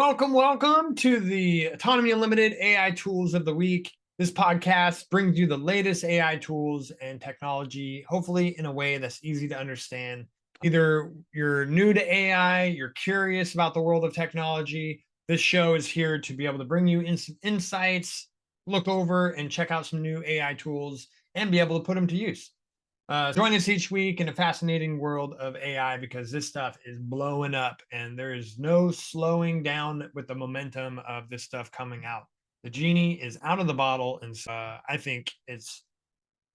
Welcome to the Autonomy Unlimited AI Tools of the Week. This podcast brings you the latest AI tools and technology, hopefully in a way that's easy to understand. Either you're new to AI, you're curious about the world of technology, this show is here to be able to bring you in some insights, look over and check out some new AI tools, and be able to put them to use. Join us each week in a fascinating world of AI because this stuff is blowing up and there is no slowing down with the momentum of this stuff coming out. The genie is out of the bottle. And so I think it's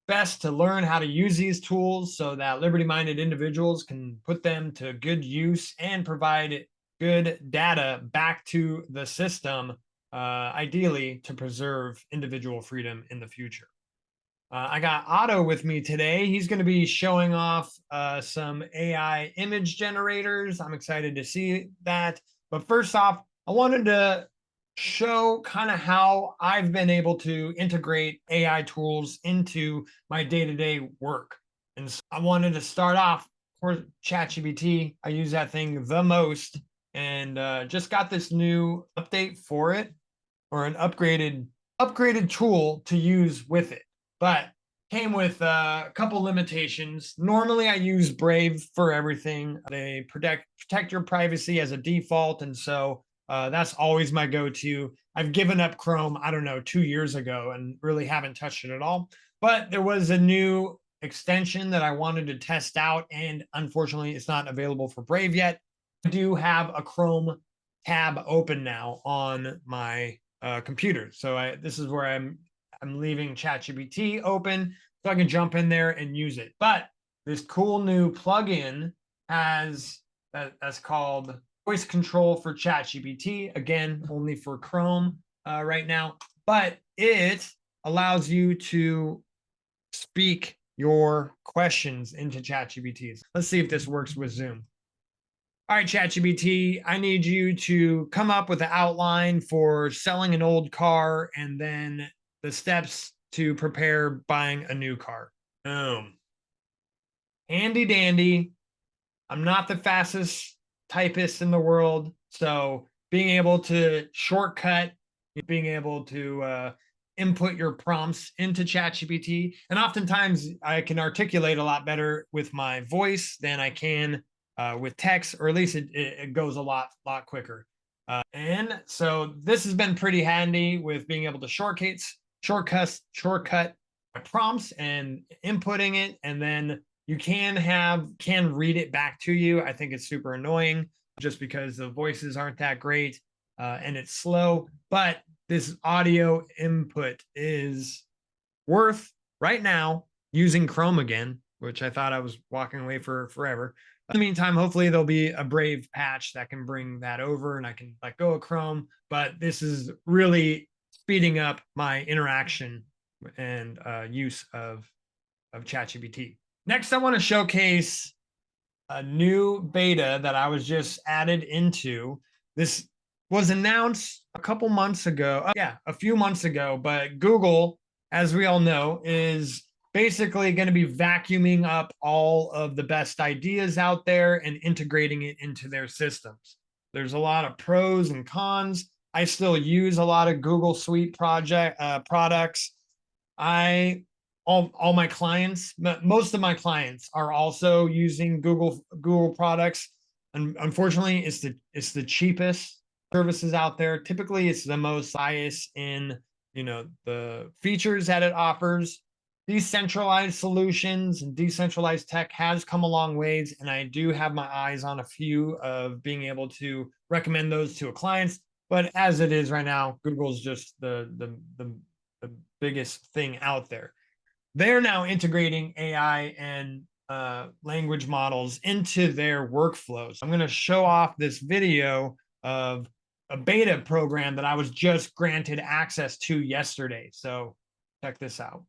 best to learn how to use these tools so that liberty-minded individuals can put them to good use and provide good data back to the system, ideally to preserve individual freedom in the future. I got Otto with me today. He's going to be showing off some AI image generators. I'm excited to see that. But first off, I wanted to show kind of how I've been able to integrate AI tools into my day-to-day work. And so I wanted to start off for ChatGPT. I use that thing the most and just got this new update for it, or an upgraded tool to use with it. But came with a couple limitations. Normally, I use Brave for everything. They protect your privacy as a default, and so that's always my go-to. I've given up Chrome, I don't know, 2 years ago and really haven't touched it at all. But there was a new extension that I wanted to test out, and unfortunately, it's not available for Brave yet. I do have a Chrome tab open now on my computer. So this is where I'm leaving ChatGPT open so I can jump in there and use it. But this cool new plugin that's called voice control for ChatGPT. Again, only for Chrome right now, but it allows you to speak your questions into ChatGPT. Let's see if this works with Zoom. All right, ChatGPT, I need you to come up with an outline for selling an old car and then the steps to prepare buying a new car. Boom. Handy dandy. I'm not the fastest typist in the world, so being able to shortcut, being able to input your prompts into ChatGPT, and oftentimes I can articulate a lot better with my voice than I can with text, or at least it goes a lot quicker. And so this has been pretty handy with being able to shortcut prompts and inputting it, and then you can read it back to you. I think it's super annoying just because the voices aren't that great and it's slow, but this audio input is worth right now using Chrome again, which I thought I was walking away for forever. In the meantime, hopefully there'll be a Brave patch that can bring that over and I can let go of Chrome, but this is really speeding up my interaction and use of ChatGPT. Next, I want to showcase a new beta that I was just added into. This was announced a couple months ago. A few months ago, but Google, as we all know, is basically going to be vacuuming up all of the best ideas out there and integrating it into their systems. There's a lot of pros and cons. I still use a lot of Google Suite products. All my clients, most of my clients are also using Google products. And unfortunately, it's the cheapest services out there. Typically, it's the most biased in the features that it offers. Decentralized solutions and decentralized tech has come a long ways, and I do have my eyes on a few of being able to recommend those to a clients. But as it is right now, Google's just the biggest thing out there. They're now integrating AI and language models into their workflows. I'm going to show off this video of a beta program that I was just granted access to yesterday. So check this out.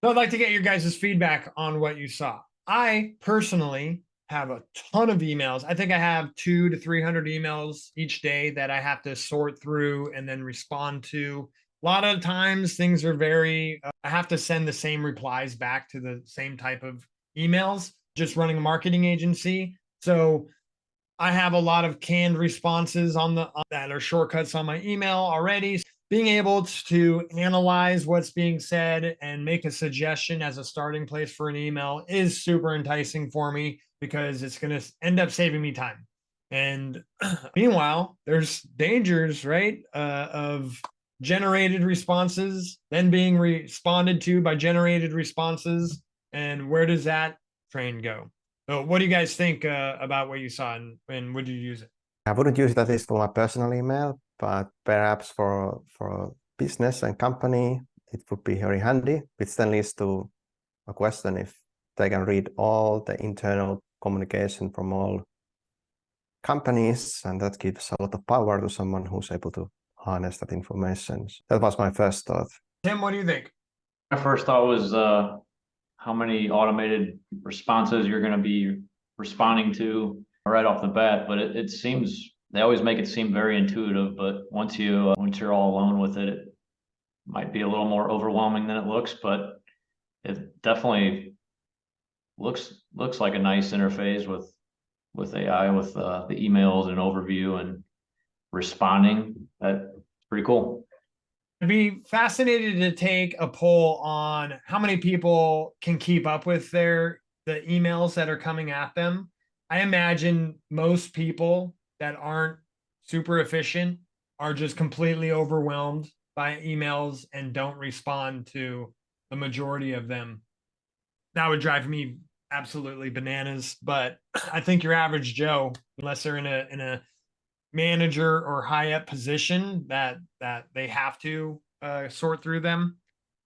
So I'd like to get your guys' feedback on what you saw. I personally have a ton of emails. I think I have 200 to 300 emails each day that I have to sort through and then respond to. A lot of times things are very, I have to send the same replies back to the same type of emails, just running a marketing agency. So I have a lot of canned responses that are shortcuts on my email already. Being able to analyze what's being said and make a suggestion as a starting place for an email is super enticing for me because it's going to end up saving me time. And meanwhile, there's dangers, right, of generated responses, then being responded to by generated responses. And where does that train go? So what do you guys think about what you saw, and would you use it? I wouldn't use it at least for my personal email, but perhaps for business and company, it would be very handy, which then leads to a question if they can read all the internal communication from all companies, and that gives a lot of power to someone who's able to harness that information. That was my first thought. Tim, what do you think? My first thought was how many automated responses you're going to be responding to right off the bat. But it seems they always make it seem very intuitive. But once you're all alone with it, it might be a little more overwhelming than it looks. But it definitely looks like a nice interface with AI, with the emails and overview and responding. That's pretty cool. I'd be fascinated to take a poll on how many people can keep up with the emails that are coming at them. I imagine most people that aren't super efficient are just completely overwhelmed by emails and don't respond to the majority of them. That would drive me absolutely bananas. But I think your average Joe, unless they're in a manager or high up position that they have to sort through them,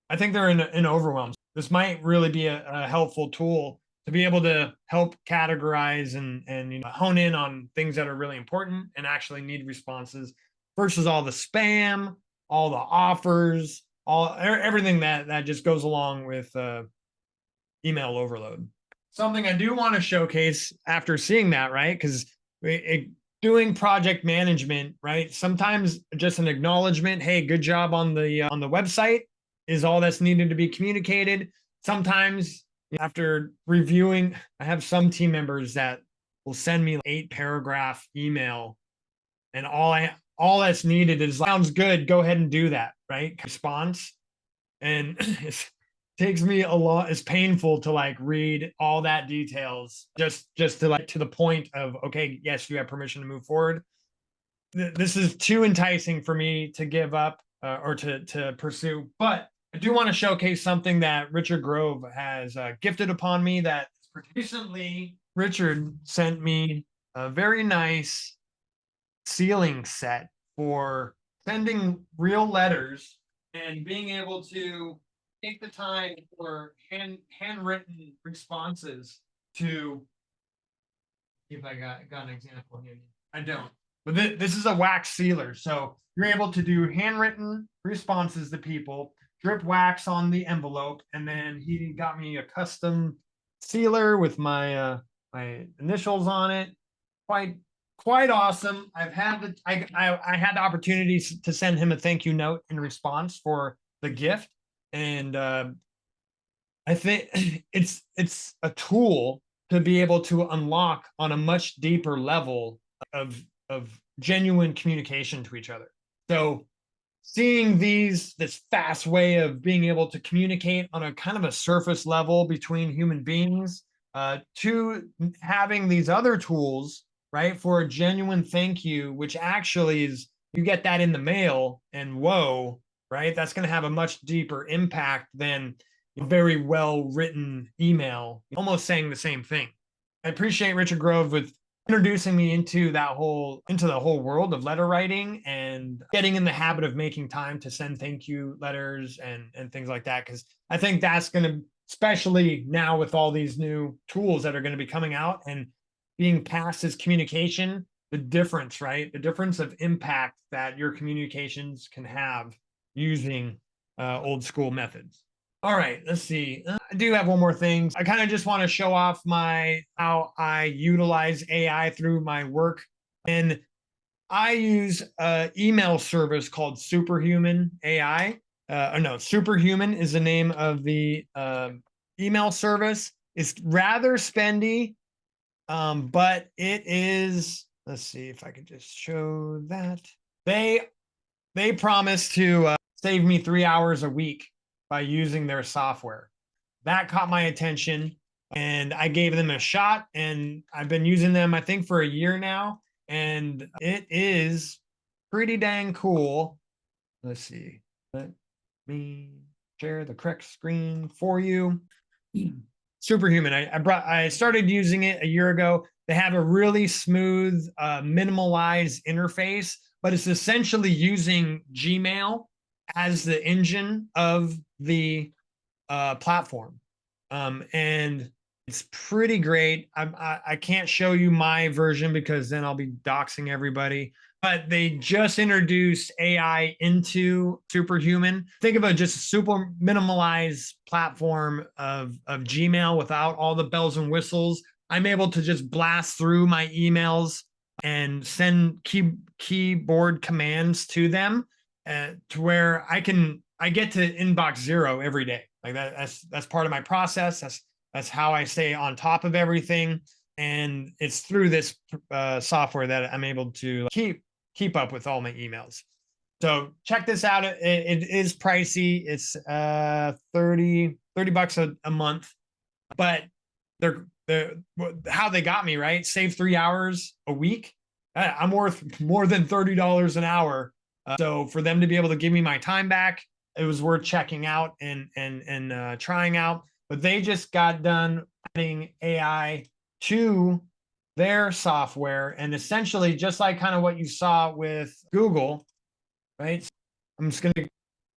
I think they're in overwhelm. This might really be a helpful tool to be able to help categorize and hone in on things that are really important and actually need responses versus all the spam, all the offers, everything that just goes along with email overload. Something I do want to showcase after seeing that, right? Because doing project management, right? Sometimes just an acknowledgement, hey, good job on the website is all that's needed to be communicated. Sometimes after reviewing, I have some team members that will send me 8-paragraph email, and all that's needed is sounds good, go ahead and do that, right? Response. And it takes me a lot. It's painful to like read all that details just to like to the point of, okay, yes, you have permission to move forward. This is too enticing for me to give up or to pursue. But I do want to showcase something that Richard Grove has gifted upon me. That recently Richard sent me a very nice sealing set for sending real letters and being able to take the time for handwritten responses to, if I got an example here. I don't. But this is a wax sealer. So you're able to do handwritten responses to people, drip wax on the envelope, and then he got me a custom sealer with my my initials on it. Quite awesome. I had the opportunity to send him a thank you note in response for the gift, and I think it's a tool to be able to unlock on a much deeper level of genuine communication to each other. So seeing this fast way of being able to communicate on a kind of a surface level between human beings to having these other tools, right, for a genuine thank you, which actually is, you get that in the mail and whoa, right, that's going to have a much deeper impact than a very well written email almost saying the same thing. I appreciate Richard Grove with introducing me into the whole world of letter writing and getting in the habit of making time to send thank you letters and things like that, because I think that's going to, especially now with all these new tools that are going to be coming out and being passed as communication, the difference, right? The difference of impact that your communications can have using old school methods. All right, let's see. I do have one more thing. I kind of just want to show off how I utilize AI through my work. And I use an email service called Superhuman AI. No, Superhuman is the name of the email service. It's rather spendy, but it is. Let's see if I could just show that. They promise to save me 3 hours a week by using their software. That caught my attention, and I gave them a shot, and I've been using them, I think, for a year now, and it is pretty dang cool. Let's see. Let me share the correct screen for you. Superhuman. I started using it a year ago. They have a really smooth, minimalized interface, but it's essentially using Gmail as the engine of the platform. And it's pretty great. I can't show you my version because then I'll be doxing everybody. But they just introduced AI into Superhuman. Think of it just a super minimalized platform of Gmail without all the bells and whistles. I'm able to just blast through my emails and send keyboard commands to them to where I get to inbox 0 every day. Like that's part of my process. That's how I stay on top of everything. And it's through this software that I'm able to keep up with all my emails. So check this out. It is pricey. It's $30 a month, but they're how they got me, right? Save 3 hours a week. I'm worth more than $30 an hour. So for them to be able to give me my time back, it was worth checking out and trying out. But they just got done adding AI to their software, and essentially just like kind of what you saw with Google, right? I'm just going to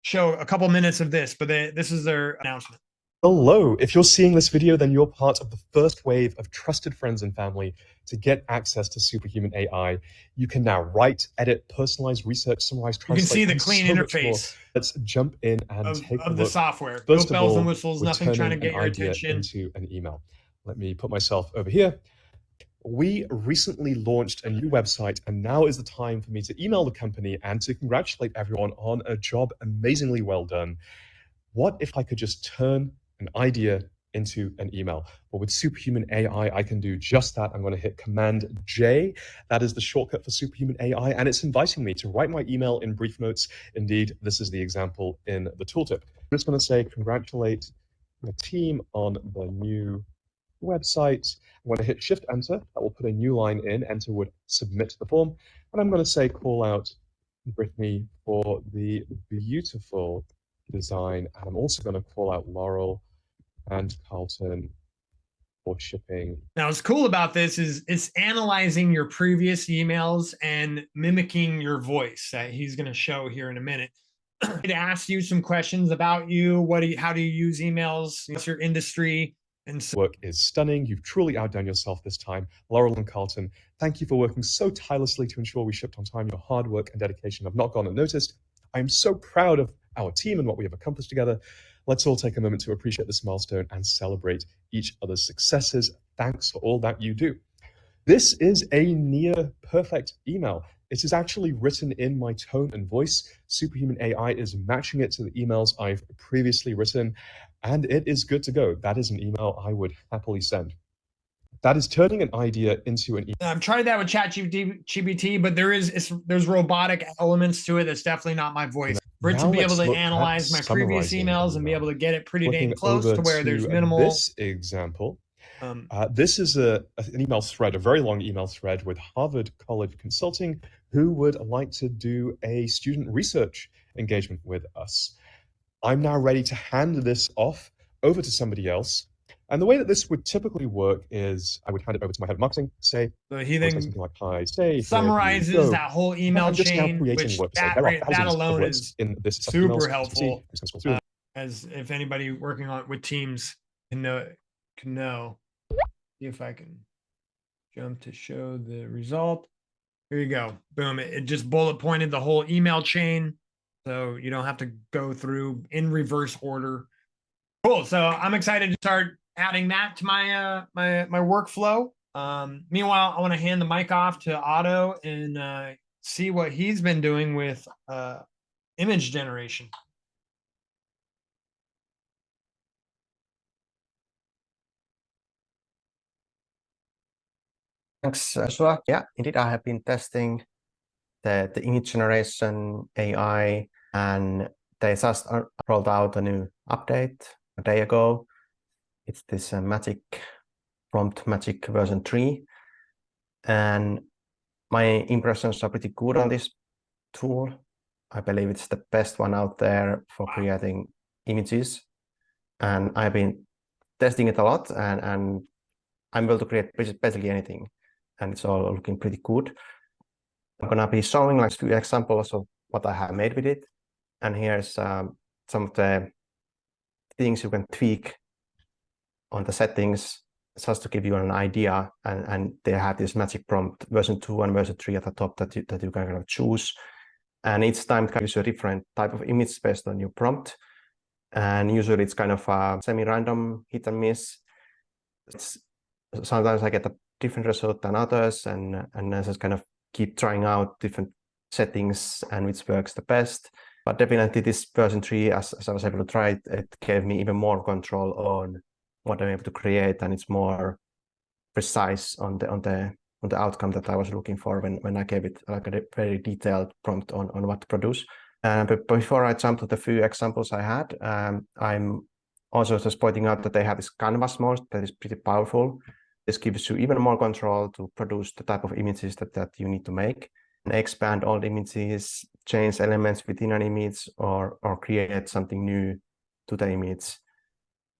show a couple minutes of this, but this is their announcement. Hello, if you're seeing this video, then you're part of the first wave of trusted friends and family to get access to Superhuman AI. You can now write, edit, personalize, research, summarize, translate. You can see the clean interface. Let's jump in and take a look. The software. First no bells and whistles, nothing trying to get your attention. Into an email. Let me put myself over here. We recently launched a new website, and now is the time for me to email the company and to congratulate everyone on a job amazingly well done. What if I could just turn an idea into an email? Well, with Superhuman AI, I can do just that. I'm going to hit Command J. That is the shortcut for Superhuman AI, and it's inviting me to write my email in brief notes. Indeed, this is the example in the tooltip. I'm just going to say, congratulate the team on the new website. I'm going to hit Shift Enter. That will put a new line in. Enter would submit the form. And I'm going to say, call out Brittany for the beautiful design. And I'm also going to call out Laurel and Carlton for shipping. Now, what's cool about this is it's analyzing your previous emails and mimicking your voice that he's going to show here in a minute. It asks you some questions about you. How do you use emails? What's your industry? And so work is stunning. You've truly outdone yourself this time. Laurel and Carlton, thank you for working so tirelessly to ensure we shipped on time. Your hard work and dedication have not gone unnoticed. I am so proud of our team and what we have accomplished together. Let's all take a moment to appreciate this milestone and celebrate each other's successes. Thanks for all that you do. This is a near perfect email. It is actually written in my tone and voice. Superhuman AI is matching it to the emails I've previously written, and it is good to go. That is an email I would happily send. That is turning an idea into an email. I've tried that with ChatGPT, but there's robotic elements to it. That's definitely not my voice. For it to be able to analyze my previous emails and be able to get it pretty dang close to where there's minimal. This example. This is an email thread, a very long email thread with Harvard College Consulting, who would like to do a student research engagement with us. I'm now ready to hand this off over to somebody else. And the way that this would typically work is I would hand it over to my head of marketing, say, so he then something like, hi, say, summarizes that whole email chain, which that alone is in this super helpful. As if anybody working with teams can know. See if I can jump to show the result. Here you go. Boom. It just bullet pointed the whole email chain. So you don't have to go through in reverse order. Cool. So I'm excited to start adding that to my my workflow. Meanwhile, I want to hand the mic off to Otto and see what he's been doing with image generation. Thanks, Joshua. Yeah, indeed, I have been testing the image generation AI, and they just rolled out a new update a day ago. It's this Magic Prompt Magic version 3, and my impressions are pretty good on this tool. I believe it's the best one out there for creating images, and I've been testing it a lot, and I'm able to create basically anything, and it's all looking pretty good. I'm gonna be showing like 2 examples of what I have made with it, and here's some of the things you can tweak on the settings just to give you an idea. And they have this Magic Prompt version 2 and version 3 at the top that you can kind of choose, and each time it gives you a different type of image based on your prompt. And usually it's kind of a semi-random hit and miss. Sometimes I get a different result than others, and I just kind of keep trying out different settings and which works the best. But definitely this version 3, as I was able to try it, it gave me even more control on what I'm able to create, and it's more precise on the outcome that I was looking for when I gave it like a very detailed prompt on what to produce. But before I jump to the few examples I had, I'm also just pointing out that they have this canvas mode that is pretty powerful. This gives you even more control to produce the type of images that you need to make, and expand old images, change elements within an image, or create something new to the image.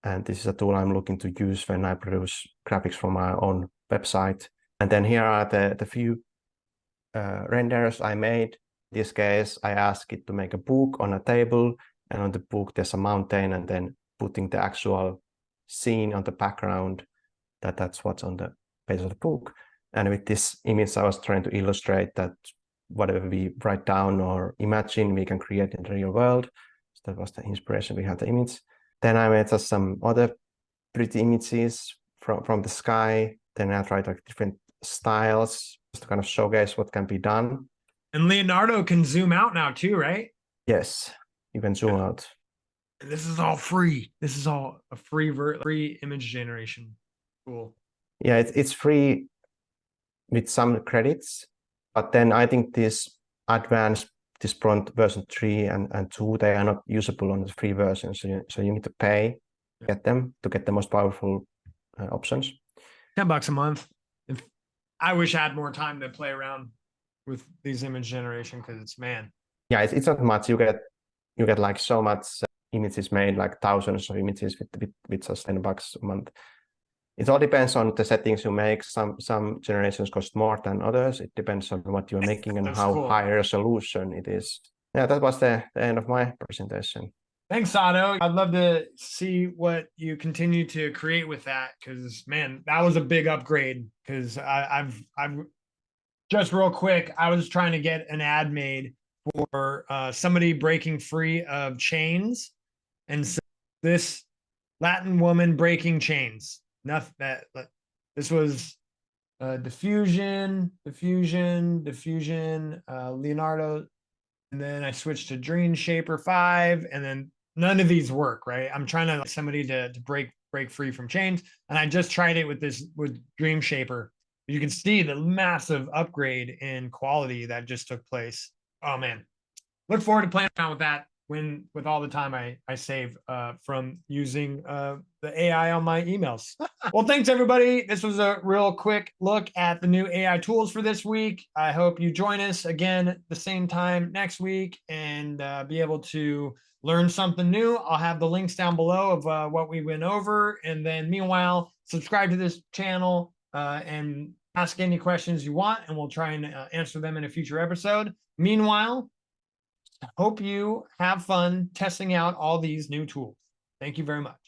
And this is a tool I'm looking to use when I produce graphics for my own website. And then here are the few renders I made. In this case, I asked it to make a book on a table, and on the book there's a mountain, and then putting the actual scene on the background, that's what's on the page of the book. And with this image, I was trying to illustrate that whatever we write down or imagine, we can create in the real world. So that was the inspiration behind the image. Then I made just some other pretty images from the sky. Then I tried like different styles just to kind of showcase what can be done. And Leonardo can zoom out now too, right? Yes, you can zoom out. And this is all free. This is all a free image generation tool. Yeah, it's free with some credits, but then I think this prompt version 3 and 2, they are not usable on the free version, so you need to pay to get them, to get the most powerful options. $10 a month. If I wish I had more time to play around with these image generation, because it's, man. Yeah, it's not much. You get like so much images made, like thousands of images with just $10 a month. It all depends on the settings you make. Some generations cost more than others. It depends on what you're making and how cool. high resolution it is. Yeah, that was the end of my presentation. Thanks, Otto. I'd love to see what you continue to create with that, because, man, that was a big upgrade. Because I've just real quick, I was trying to get an ad made for somebody breaking free of chains, and so this Latin woman breaking chains. Nothing that this was diffusion, Leonardo, and then I switched to Dream Shaper 5, and then none of these work, right? I'm trying to like somebody to break free from chains, and I just tried it with Dream Shaper. You can see the massive upgrade in quality that just took place. Oh man, look forward to playing around with that with all the time I save from using the AI on my emails. Well, thanks everybody. This was a real quick look at the new AI tools for this week. I hope you join us again at the same time next week and be able to learn something new. I'll have the links down below of what we went over. And then meanwhile, subscribe to this channel and ask any questions you want, and we'll try and answer them in a future episode. Meanwhile, hope you have fun testing out all these new tools. Thank you very much.